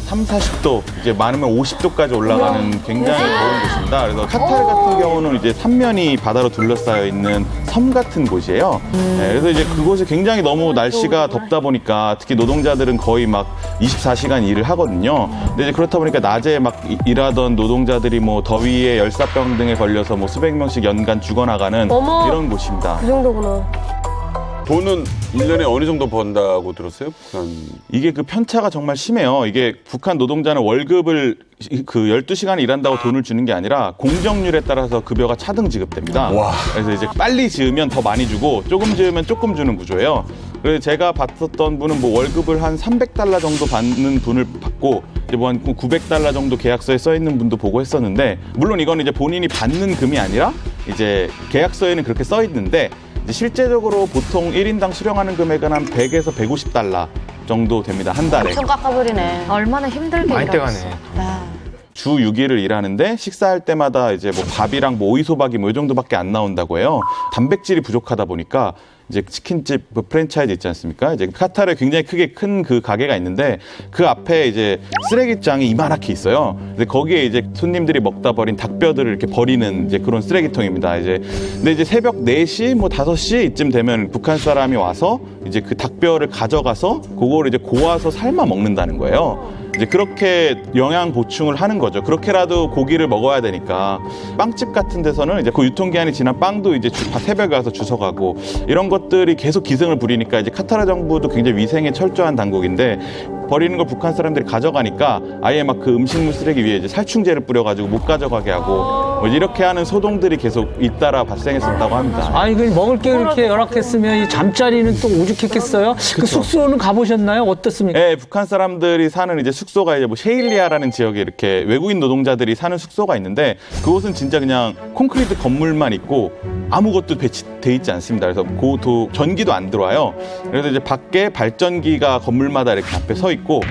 3, 40도, 이제 많으면 50도까지 올라가는 굉장히 더운 곳입니다. 그래서 카타르 같은 경우는 이제 삼면이 바다로 둘러싸여 있는 섬 같은 곳이에요. 그래서 이제 그곳이 굉장히 너무 날씨가 덥다 보니까 특히 노동자들은 거의 막 24시간 일을 하거든요. 근데 이제 그렇다 보니까 낮에 막 일하던 노동자들이 뭐 더위에 열사병 등에 걸려서 뭐 수백 명씩 연간 죽어나가는 이런 곳입니다. 그 정도구나. 돈은 1년에 어느 정도 번다고 들었어요? 북한. 이게 그 편차가 정말 심해요. 이게 북한 노동자는 월급을 그 12시간 일한다고 돈을 주는 게 아니라 공정률에 따라서 급여가 차등 지급됩니다. 그래서 이제 빨리 지으면 더 많이 주고 조금 지으면 조금 주는 구조예요. 그래서 제가 봤었던 분은 뭐 월급을 한 300달러 정도 받는 분을 받고 이제 뭐 한 900달러 정도 계약서에 써 있는 분도 보고 했었는데 물론 이건 이제 본인이 받는 금이 아니라 이제 계약서에는 그렇게 써 있는데 실제적으로 보통 1인당 수령하는 금액은 한 100에서 150달러 정도 됩니다. 한 달에. 엄청 깎아버리네. 얼마나 힘들게 많이 일하고 떼가네. 주 6일을 일하는데 식사할 때마다 이제 뭐 밥이랑 뭐 오이소박이 뭐 이 정도밖에 안 나온다고 해요. 단백질이 부족하다 보니까 이제 치킨집 그 프랜차이즈 있지 않습니까? 이제 카타르에 굉장히 크게 큰 그 가게가 있는데 그 앞에 이제 쓰레기장이 이만하게 있어요. 근데 거기에 이제 손님들이 먹다 버린 닭뼈들을 이렇게 버리는 이제 그런 쓰레기통입니다. 근데 이제 새벽 4시 뭐 5시 이쯤 되면 북한 사람이 와서 이제 그 닭뼈를 가져가서 그거를 이제 고아서 삶아 먹는다는 거예요. 이제 그렇게 영양 보충을 하는 거죠. 그렇게라도 고기를 먹어야 되니까. 빵집 같은 데서는 이제 그 유통기한이 지난 빵도 이제 새벽에 가서 주워가고 이런 것들이 계속 기승을 부리니까 이제 카타르 정부도 굉장히 위생에 철저한 당국인데 버리는 걸 북한 사람들이 가져가니까 아예 막 그 음식물 쓰레기 위에 이제 살충제를 뿌려가지고 못 가져가게 하고 뭐 이렇게 하는 소동들이 계속 잇따라 발생했었다고 합니다. 아니, 그 먹을 게 이렇게 열악했으면 이 잠자리는 또 오죽했겠어요? 그 숙소는 가보셨나요? 어떻습니까? 네, 북한 사람들이 사는 이제 숙소가 이제 뭐 셰일리아라는 지역에 이렇게 외국인 노동자들이 사는 숙소가 있는데 그곳은 진짜 그냥 콘크리트 건물만 있고 아무것도 배치돼 있지 않습니다. 그래서 전기도 안 들어와요. 그래서 이제 밖에 발전기가 건물마다 이렇게 앞에 서 있고,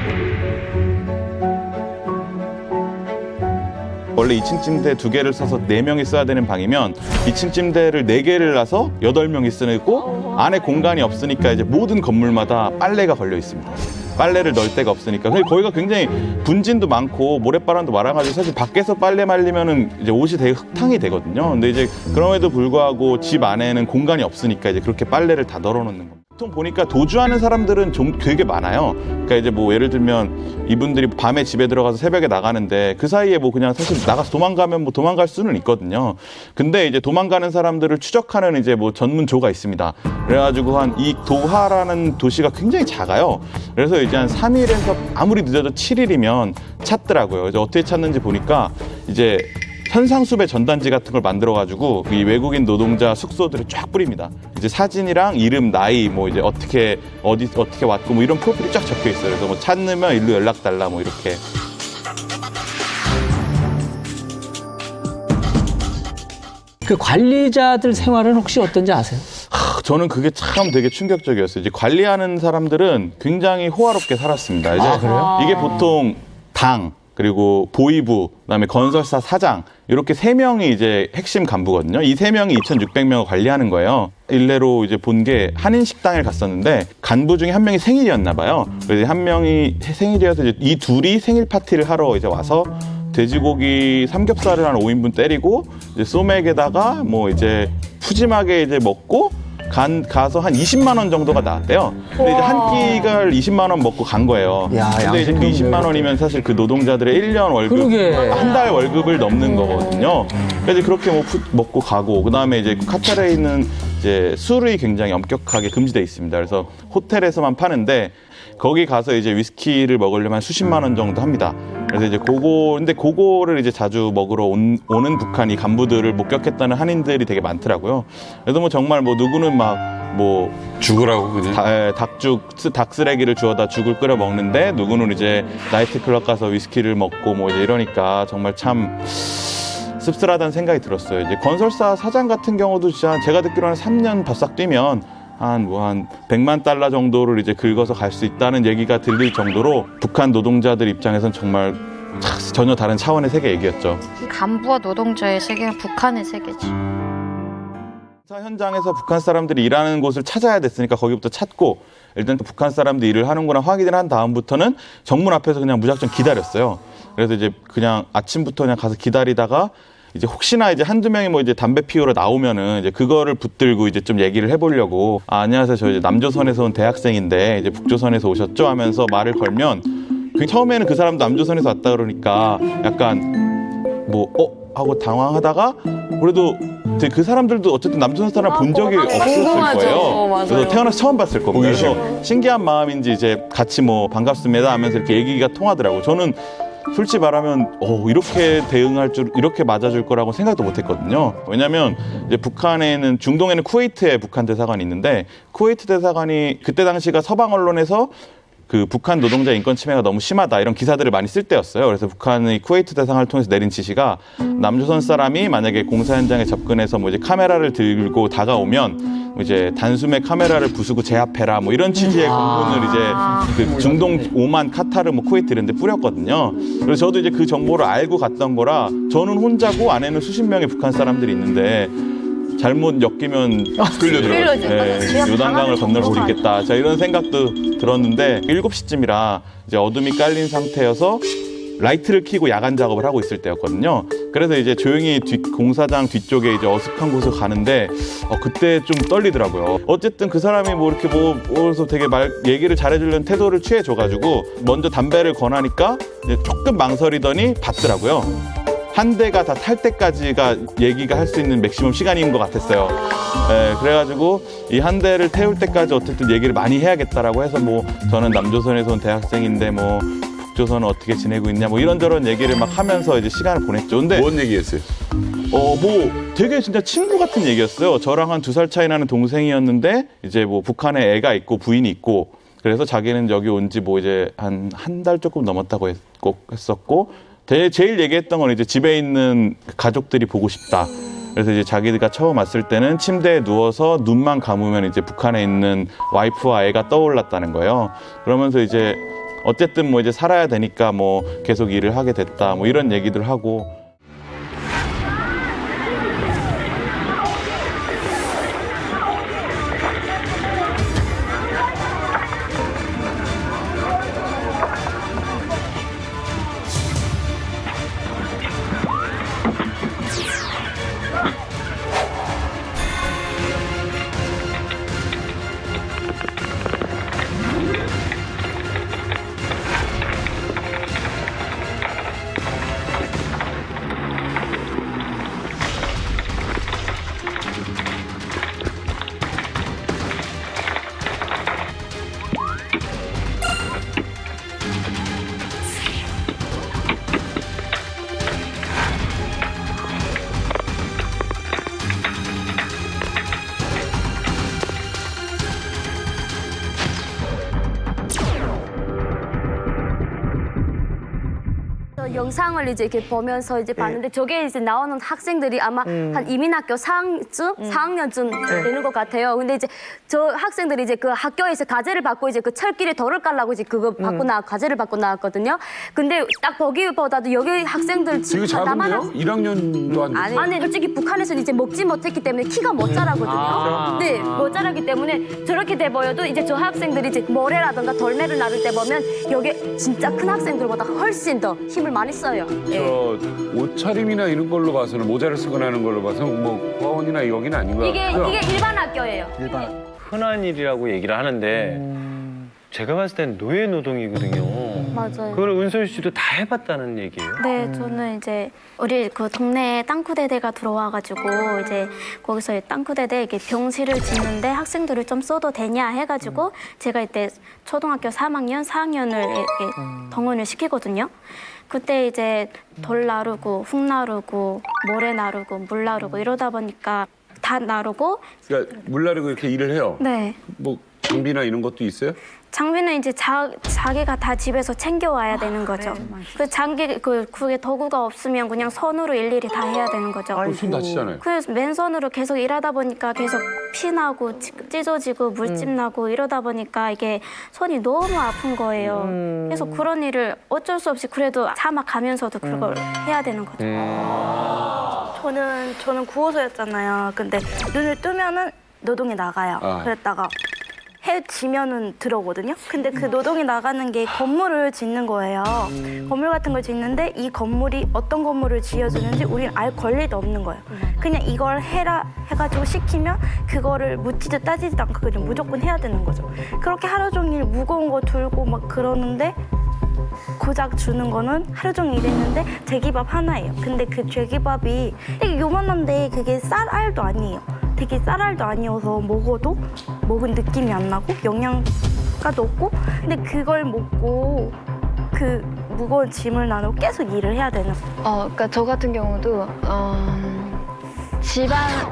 원래 2층 침대 2개를 써서 4명이 써야 되는 방이면 2층 침대를 4개를 놔서 8명이 쓰고, 안에 공간이 없으니까 이제 모든 건물마다 빨래가 걸려 있습니다. 빨래를 넣을 데가 없으니까. 거기가 굉장히 분진도 많고 모래바람도 많아가지고 사실 밖에서 빨래 말리면은 이제 옷이 되게 흙탕이 되거든요. 근데 이제 그럼에도 불구하고 집 안에는 공간이 없으니까 이제 그렇게 빨래를 다 널어놓는 겁니다. 보통 보니까 도주하는 사람들은 좀 되게 많아요. 그러니까 이제 뭐 예를 들면 이분들이 밤에 집에 들어가서 새벽에 나가는데 그 사이에 뭐 그냥 사실 나가서 도망가면 뭐 도망갈 수는 있거든요. 근데 이제 도망가는 사람들을 추적하는 이제 뭐 전문조가 있습니다. 그래가지고 한 이 도하라는 도시가 굉장히 작아요. 그래서 이제 한 3일에서 아무리 늦어도 7일이면 찾더라고요. 이제 어떻게 찾는지 보니까 이제 현상수배 전단지 같은 걸 만들어가지고 이 외국인 노동자 숙소들을 쫙 뿌립니다. 이제 사진이랑 이름, 나이, 뭐 이제 어떻게 왔고 뭐 이런 프로필이 쫙 적혀 있어요. 그래서 뭐 찾으면 일로 연락 달라 뭐 이렇게. 그 관리자들 생활은 혹시 어떤지 아세요? 저는 그게 참 되게 충격적이었어요. 이제 관리하는 사람들은 굉장히 호화롭게 살았습니다. 이제 그래요? 이게 보통 당, 그리고 보이부, 그다음에 건설사 사장 이렇게 3명이 이제 핵심 간부거든요. 이 3명이 2,600명을 관리하는 거예요. 일례로 이제 본 게 한인 식당에 갔었는데 간부 중에 한 명이 생일이었나 봐요. 그래서 한 명이 생일이어서 이제 이 둘이 생일 파티를 하러 이제 와서 돼지고기 삼겹살을 한 5인분 때리고 이제 소맥에다가 뭐 이제 푸짐하게 이제 먹고 가서 한 20만 원 정도가 나왔대요. 근데 이제 한 끼를 20만 원 먹고 간 거예요. 근데 이제 그 20만 원이면 사실 그 노동자들의 1년 월급, 한 달 월급을 넘는 거거든요. 그래서 그렇게 먹고 가고, 그 다음에 이제 카타르에 있는 이제 술이 굉장히 엄격하게 금지돼 있습니다. 그래서 호텔에서만 파는데 거기 가서 이제 위스키를 먹으려면 수십만 원 정도 합니다. 그래서 이제 근데 그거를 이제 자주 먹으러 오는 북한이 간부들을 목격했다는 한인들이 되게 많더라고요. 그래서 뭐 정말 뭐 누구는 막 뭐 죽으라고 그냥 닭 쓰레기를 주워다 죽을 끓여 먹는데, 누구는 이제 나이트클럽 가서 위스키를 먹고 뭐 이제 이러니까 정말 참 씁쓸하다는 생각이 들었어요. 이제 건설사 사장 같은 경우도 진짜 제가 듣기로는 3년 바싹 뛰면 한 100만 달러 정도를 이제 긁어서 갈 수 있다는 얘기가 들릴 정도로 북한 노동자들 입장에서는 정말 전혀 다른 차원의 세계 얘기였죠. 간부와 노동자의 세계는 북한의 세계지. 현장에서 북한 사람들이 일하는 곳을 찾아야 됐으니까 거기부터 찾고, 일단 북한 사람들이 일을 하는구나 확인을 한 다음부터는 정문 앞에서 그냥 무작정 기다렸어요. 그래서 이제 그냥 아침부터 그냥 가서 기다리다가 이제 혹시나 이제 한두 명이 뭐 이제 담배 피우러 나오면은 이제 그거를 붙들고 이제 좀 얘기를 해보려고, 안녕하세요, 저 이제 남조선에서 온 대학생인데 이제 북조선에서 오셨죠 하면서 말을 걸면, 처음에는 그 사람도 남조선에서 왔다 그러니까 약간 하고 당황하다가, 그래도 그 사람들도 어쨌든 남조선 사람 본 적이 없었을 거예요. 그래서 태어나서 처음 봤을 겁니다. 그래서 신기한 마음인지 이제 같이 뭐 반갑습니다 하면서 이렇게 얘기가 통하더라고요. 저는 솔직히 말하면 이렇게 대응할 줄, 이렇게 맞아줄 거라고 생각도 못했거든요. 왜냐하면 이제 북한에는, 중동에는 쿠웨이트에 북한 대사관이 있는데, 쿠웨이트 대사관이 그때 당시가 서방 언론에서 그 북한 노동자 인권 침해가 너무 심하다 이런 기사들을 많이 쓸 때였어요. 그래서 북한의 쿠웨이트 대사관을 통해서 내린 지시가, 남조선 사람이 만약에 공사 현장에 접근해서 뭐 이제 카메라를 들고 다가오면 이제 단숨에 카메라를 부수고 제압해라 뭐 이런 취지의 공문을 이제 그 중동 오만, 카타르, 뭐 쿠웨이트 이런 데 뿌렸거든요. 그래서 저도 이제 그 정보를 알고 갔던 거라, 저는 혼자고 안에는 수십 명의 북한 사람들이 있는데 잘못 엮이면 끌려들어요. 요단강을 건널 수 있겠다. 자, 이런 생각도 들었는데 7시쯤이라 이제 어둠이 깔린 상태여서 라이트를 켜고 야간 작업을 하고 있을 때였거든요. 그래서 이제 조용히 공사장 뒤쪽에 이제 어색한 곳을 가는데 그때 좀 떨리더라고요. 어쨌든 그 사람이 뭐 이렇게 그래서 되게 얘기를 잘해주려는 태도를 취해줘가지고 먼저 담배를 권하니까 이제 조금 망설이더니 받더라고요. 한 대가 다 탈 때까지가 얘기가 할 수 있는 맥시멈 시간인 것 같았어요. 그래가지고 이 한 대를 태울 때까지 어쨌든 얘기를 많이 해야겠다라고 해서 뭐 저는 남조선에서 온 대학생인데 뭐 북조선은 어떻게 지내고 있냐 뭐 이런저런 얘기를 막 하면서 이제 시간을 보냈죠. 근데 뭔 얘기했어요? 뭐 되게 진짜 친구 같은 얘기였어요. 저랑 한 2살 차이 나는 동생이었는데 이제 뭐 북한에 애가 있고 부인이 있고, 그래서 자기는 여기 온 지 뭐 이제 한 달 조금 넘었다고 했었고, 제일 얘기했던 건 이제 집에 있는 가족들이 보고 싶다. 그래서 이제 자기가 처음 왔을 때는 침대에 누워서 눈만 감으면 이제 북한에 있는 와이프와 애가 떠올랐다는 거예요. 그러면서 이제 어쨌든 뭐 이제 살아야 되니까 뭐 계속 일을 하게 됐다 뭐 이런 얘기들 하고. 영상을 이제 이렇게 보면서 이제 봤는데 저게 이제 나오는 학생들이 아마 한 이민학교 4학년쯤 되는 것 같아요. 근데 이제 저 학생들이 이제 그 학교에서 과제를 받고 이제 그 철길에 돌을 깔라고 이제 그거 받고 과제를 받고 나왔거든요. 근데 딱 보기보다도 여기 학생들 되게 작은데요? 1학년도 안 되죠? 아니 솔직히 북한에서는 이제 먹지 못했기 때문에 키가 못 자라거든요. 네, 못 자라기 때문에 저렇게 돼 보여도 이제 저 학생들이 이제 모래라든가 돌멩이를 나를 때 보면 여기 진짜 큰 학생들보다 훨씬 더 힘을 많이 써요. 저 옷차림이나 이런 걸로 봐서는 모자를 쓰거나 하는 걸로 봐서는 뭐 고아원이나 여기는 아닌 것 같고요. 이게 일반 학교예요. 흔한 일이라고 얘기를 하는데 제가 봤을 땐 노예 노동이거든요. 맞아요. 그걸 은솔 씨도 다 해봤다는 얘기예요? 네, 저는 이제 우리 그 동네에 땅구대대가 들어와가지고 이제 거기서 땅구대대 이렇게 병실을 짓는데 학생들을 좀 써도 되냐 해가지고 제가 이때 초등학교 3학년, 4학년을 이렇게 동원을 시키거든요. 그때 이제 돌 나르고 흙 나르고 모래 나르고 물 나르고 이러다 보니까 다 나르고. 그러니까 물 나르고 이렇게 일을 해요? 네. 뭐 장비나 이런 것도 있어요? 장비는 이제 자기가 다 집에서 챙겨와야 되는 거죠. 그 그게 도구가 없으면 그냥 손으로 일일이 다 해야 되는 거죠. 손 다치잖아요. 그래서 맨손으로 계속 일하다 보니까 계속 피나고 찢어지고 물집 나고 이러다 보니까 이게 손이 너무 아픈 거예요. 그래서 그런 일을 어쩔 수 없이 그래도 참아 가면서도 그걸 해야 되는 거죠. 저는 구호소였잖아요. 근데 눈을 뜨면은 노동이 나가요. 그랬다가 해 지면은 들어오거든요. 근데 그 노동이 나가는 게 건물을 짓는 거예요. 건물 같은 걸 짓는데 이 건물이 어떤 건물을 지어주는지 우린 알 권리도 없는 거예요. 그냥 이걸 해라 해가지고 시키면 그거를 묻지도 따지지도 않고 그냥 무조건 해야 되는 거죠. 그렇게 하루 종일 무거운 거 들고 막 그러는데 고작 주는 거는 하루 종일 일했는데 제기밥 하나예요. 근데 그 제기밥이 되게 요만한데 그게 쌀알도 아니에요. 되게 쌀알도 아니어서 먹어도 먹은 느낌이 안 나고 영양가도 없고 근데 그걸 먹고 그 무거운 짐을 나누고 계속 일을 해야 되는 그러니까 저 같은 경우도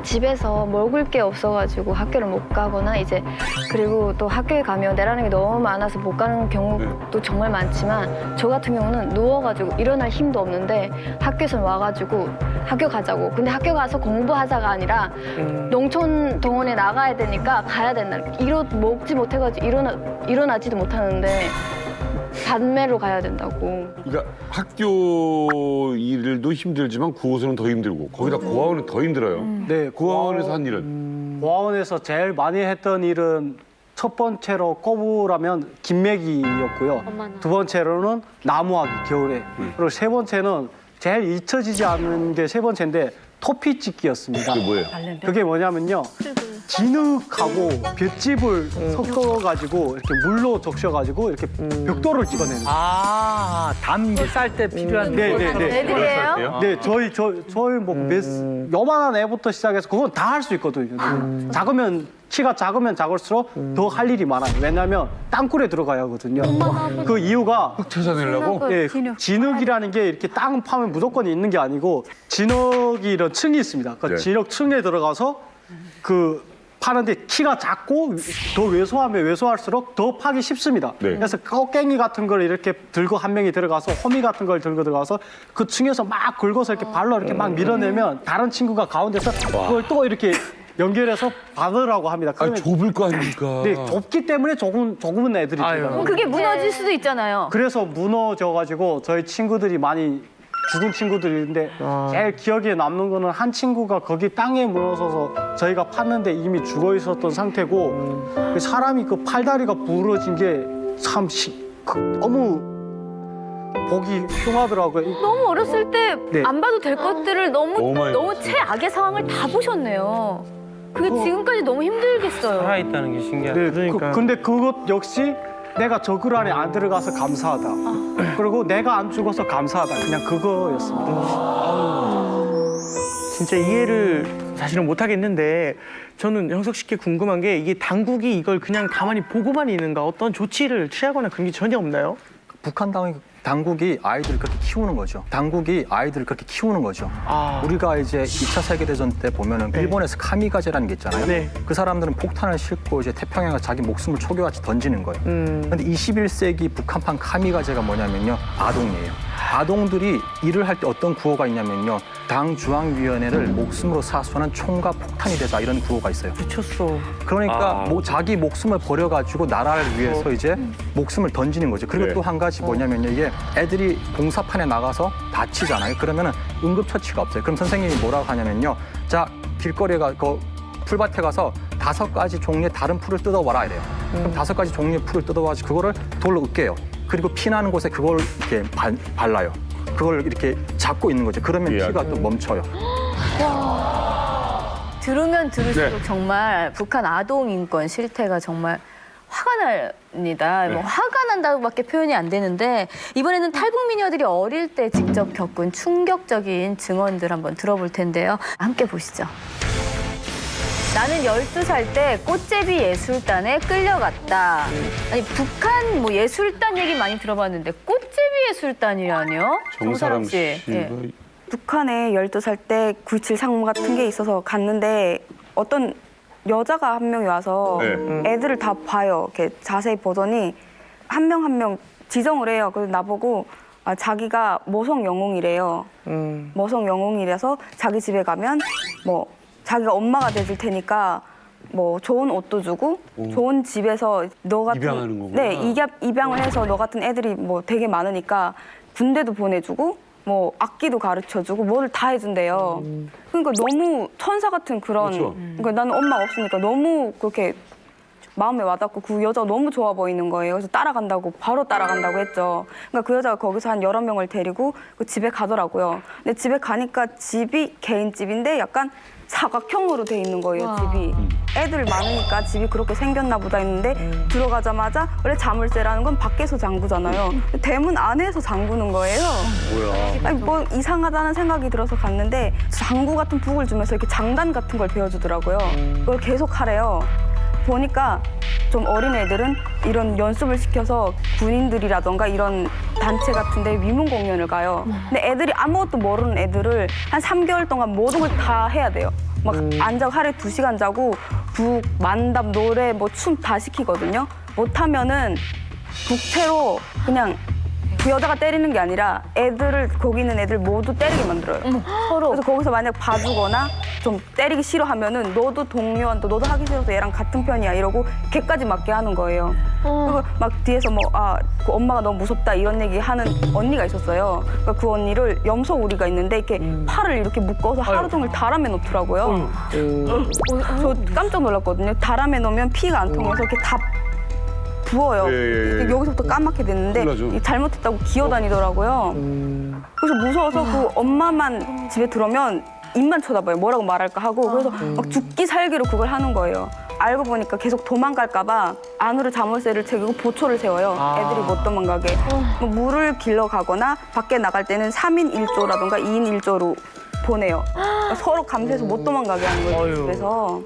집에서 먹을 게 없어가지고 학교를 못 가거나 이제 그리고 또 학교에 가면 내라는 게 너무 많아서 못 가는 경우도 정말 많지만 저 같은 경우는 누워가지고 일어날 힘도 없는데 학교에서 와가지고 학교 가자고 근데 학교 가서 공부하자가 아니라 농촌 동원에 나가야 되니까 가야 된다 먹지 못해가지고 일어나지도 못하는데 반매로 가야 된다고. 그러니까 학교 일도 힘들지만 구호소는 더 힘들고 거기다 고아원은 더 힘들어요. 네, 고아원에서 한 일은? 고아원에서 제일 많이 했던 일은 첫 번째로 꼽으라면 김매기였고요. 두 번째로는 나무하기 겨울에. 그리고 세 번째는 제일 잊혀지지 않는 게 세 번째인데 토피 찍기였습니다. 그게 뭐예요? 그게 뭐냐면요. 진흙하고 볏짚을 섞어가지고 이렇게 물로 적셔가지고 이렇게 벽돌을 찍어내는 거예요. 담배 쌀 때 필요한 애들이에요? 네, 저희 뭐 요만한 애부터 시작해서 그건 다 할 수 있거든요. 키가 작으면 작을수록 더 할 일이 많아요. 왜냐하면 땅굴에 들어가야 하거든요. 그 이유가 흙 찾아내려고? 네, 진흙이라는 게 이렇게 땅 파면 무조건 있는 게 아니고 진흙이 이런 층이 있습니다. 그 진흙 층에 들어가서 그 파는데 키가 작고 더 왜소하면 왜소할수록 더 파기 쉽습니다. 네. 그래서 꺾갱이 같은 걸 이렇게 들고 한 명이 들어가서 호미 같은 걸 들고 들어가서 그 층에서 막 긁어서 이렇게 발로 이렇게 막 밀어내면 다른 친구가 가운데서 그걸 또 이렇게 연결해서 받으라고 합니다. 아, 좁을 거 아닙니까? 네, 좁기 때문에 조금은 애들이 들어가요. 그게 무너질 수도 있잖아요. 그래서 무너져가지고 저희 친구들이 많이 죽은 친구들인데 제일 기억에 남는 거는 한 친구가 거기 땅에 물어서서 저희가 팠는데 이미 죽어 있었던 상태고 그 사람이 그 팔다리가 부러진 게 참 너무 보기 흉하더라고요. 너무 어렸을 때 안 네. 봐도 될 것들을 너무 많이 너무 봤어요. 최악의 상황을 다 보셨네요. 그게 지금까지 너무 힘들겠어요. 살아있다는 게 신기하다. 네, 그러니까. 근데 그것 역시 내가 저 글 안에 안 들어가서 감사하다. 그리고 내가 안 죽어서 감사하다. 그냥 그거였습니다. 진짜 이해를 사실은 못 하겠는데 저는 형석 씨께 궁금한 게 이게 당국이 이걸 그냥 가만히 보고만 있는가 어떤 조치를 취하거나 그런 게 전혀 없나요? 북한 당국이 아이들을 그렇게 키우는 거죠. 당국이 아이들을 그렇게 키우는 거죠. 우리가 이제 2차 세계대전 때 보면은 일본에서 카미가제라는 게 있잖아요. 그 사람들은 폭탄을 싣고 이제 태평양에 자기 목숨을 초계같이 던지는 거예요. 근데 21세기 북한판 카미가제가 뭐냐면요. 아동이에요. 아동들이 일을 할 때 어떤 구호가 있냐면요. 당 중앙위원회를 목숨으로 사수하는 총과 폭탄이 되자 이런 구호가 있어요. 미쳤어. 그러니까 자기 목숨을 버려가지고 나라를 위해서 이제 목숨을 던지는 거죠. 그리고 또 한 가지 뭐냐면요. 이게 애들이 공사판에 나가서 다치잖아요. 그러면은 응급처치가 없어요. 그럼 선생님이 뭐라고 하냐면요. 자, 길거리에 그 풀밭에 가서 5가지 종류의 다른 풀을 뜯어와라 이래요. 그럼 5가지 종류의 풀을 뜯어와서 그거를 돌로 으깨요. 그리고 피나는 곳에 그걸 이렇게 발라요. 그걸 이렇게 잡고 있는 거죠. 그러면 피가 또 멈춰요. 들으면 들을수록 정말 북한 아동 인권 실태가 정말 화가 납니다. 뭐 화가 난다고밖에 표현이 안 되는데 이번에는 탈북 미녀들이 어릴 때 직접 겪은 충격적인 증언들 한번 들어볼 텐데요. 함께 보시죠. 나는 12살 때 꽃제비 예술단에 끌려갔다. 아니 북한 뭐 예술단 얘기 많이 들어봤는데 꽃제비 예술단이라뇨? 정사람 씨. 예. 북한에 12살 때 9.27 상무 같은 게 있어서 갔는데 어떤 여자가 한 명이 와서 애들을 다 봐요. 이렇게 자세히 보더니 한 명 한 명 지정을 해요. 그래서 나보고 자기가 모성 영웅이래요. 모성 영웅이라서 자기 집에 가면 뭐 자기가 엄마가 돼줄 테니까 뭐 좋은 옷도 주고 좋은 집에서 너 같은 입양하는 거구나. 네, 입양을 해서 너 같은 애들이 뭐 되게 많으니까 군대도 보내주고 뭐 악기도 가르쳐주고 뭐를 다 해준대요. 그러니까 너무 천사 같은 그런. 그렇죠. 그러니까 나는 엄마가 없으니까 너무 그렇게 마음에 와닿고 그 여자가 너무 좋아 보이는 거예요. 그래서 바로 따라간다고 했죠. 그러니까 그 여자가 거기서 한 여러 명을 데리고 그 집에 가더라고요. 근데 집에 가니까 집이 개인 집인데 약간 사각형으로 돼 있는 거예요, 집이. 애들 많으니까 집이 그렇게 생겼나 보다 했는데 들어가자마자 원래 자물쇠라는 건 밖에서 잠그잖아요. 대문 안에서 잠그는 거예요. 뭐야? 아니 뭐 이상하다는 생각이 들어서 갔는데 장구 같은 북을 주면서 이렇게 장단 같은 걸 배워주더라고요. 그걸 계속 하래요. 보니까 좀 어린 애들은 이런 연습을 시켜서 군인들이라던가 이런 단체 같은데 위문 공연을 가요. 근데 애들이 아무것도 모르는 애들을 한 3개월 동안 모든 걸 다 해야 돼요. 막 앉아서 하루에 2시간 자고 북, 만담, 노래, 뭐 춤 다 시키거든요. 못하면은 북채로 그냥 그 여자가 때리는 게 아니라 거기 있는 애들 모두 때리게 만들어요. 서로. 그래서 거기서 만약 봐주거나 좀 때리기 싫어하면은 너도 동료한테 너도 하기 싫어서 얘랑 같은 편이야 이러고 걔까지 맞게 하는 거예요. 그리고 막 뒤에서 그 엄마가 너무 무섭다 이런 얘기 하는 언니가 있었어요. 그러니까 그 언니를 염소 우리가 있는데 이렇게 팔을 이렇게 묶어서 하루 종일 다람에 놓더라고요. 저 깜짝 놀랐거든요. 다람에 놓으면 피가 안 통해서 이렇게 다 부어요. 여기서부터 까맣게 됐는데 잘못했다고 기어다니더라고요. 그래서 무서워서 그 엄마만 집에 들어오면 입만 쳐다봐요. 뭐라고 말할까 하고 그래서 막 죽기 살기로 그걸 하는 거예요. 알고 보니까 계속 도망갈까 봐 안으로 자물쇠를 채우고 보초를 세워요. 애들이 못 도망가게. 뭐 물을 길러 가거나 밖에 나갈 때는 3인 1조라던가 2인 1조로 보내요. 그러니까 서로 감시해서 못 도망가게 하는 거예요. 집에서.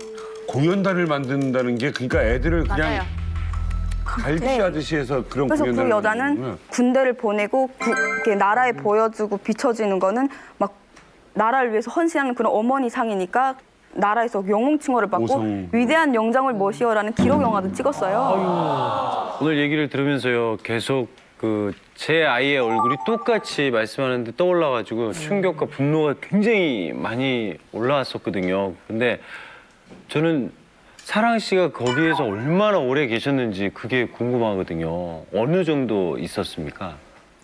공연단을 만든다는 게 그러니까 애들을 그냥 맞아요. 갈기하듯이 해서 그런 그래서 공연단을 그 여자는 만드는구나. 군대를 보내고 이렇게 나라에 보여주고 비춰지는 거는 막 나라를 위해서 헌신하는 그런 어머니 상이니까 나라에서 영웅칭호를 받고 오성. 위대한 영장을 모시어라는 기록 영화도 찍었어요. 오늘 얘기를 들으면서요 계속 그 제 아이의 얼굴이 똑같이 말씀하는데 떠올라가지고 충격과 분노가 굉장히 많이 올라왔었거든요. 근데 저는 사랑 씨가 거기에서 얼마나 오래 계셨는지 그게 궁금하거든요. 어느 정도 있었습니까?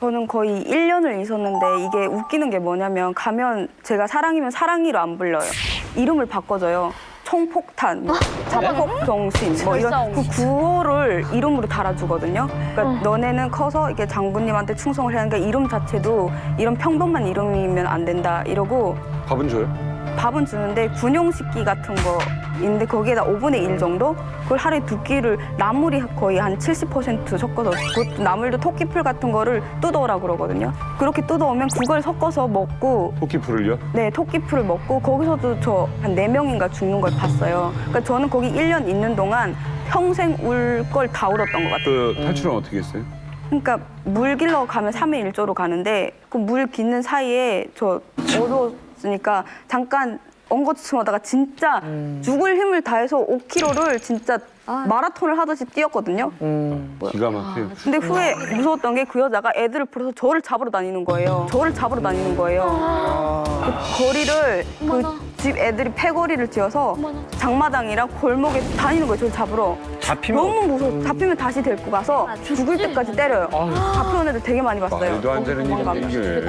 저는 거의 1년을 있었는데 이게 웃기는 게 뭐냐면 가면 제가 사랑이면 사랑이로 안 불러요. 이름을 바꿔줘요. 총폭탄, 자폭 정신 뭐 이런 그 구호를 이름으로 달아주거든요. 그러니까 너네는 커서 이렇게 장군님한테 충성을 해야 하니까 이름 자체도 이런 평범한 이름이면 안 된다 이러고 밥은 줘요? 밥은 주는데 군용식기 같은 거 있는데 거기에다 5분의 1 정도? 그걸 하루에 2끼를 나물이 거의 한 70% 섞어서 그 나물도 토끼풀 같은 거를 뜯어오라고 그러거든요. 그렇게 뜯어오면 그걸 섞어서 먹고 토끼풀을요? 네, 토끼풀을 먹고 거기서도 저 한 4명인가 죽는 걸 봤어요. 그러니까 저는 거기 1년 있는 동안 평생 울 걸 다 울었던 것 같아요. 그 탈출은 어떻게 했어요? 그러니까 물 길러 가면 3일 1조로 가는데 그 물 깃는 사이에 저 어두웠으니까 잠깐 엉거주춤하다가 진짜 죽을 힘을 다해서 5km를 진짜 마라톤을 하듯이 뛰었거든요. 기가 막혀요. 근데 후에 무서웠던 게 그 여자가 애들을 풀어서 저를 잡으러 다니는 거예요. 저를 잡으러 다니는 거예요. 그 거리를 그 집 애들이 패거리를 지어서 장마당이랑 골목에 다니는 거예요. 저를 잡으러. 잡히면 너무 무서워. 잡히면 다시 데리고 가서 죽을 때까지 때려요. 잡혀온 애들 되게 많이 봤어요. 말도 안 되는 도망가면. 얘기네.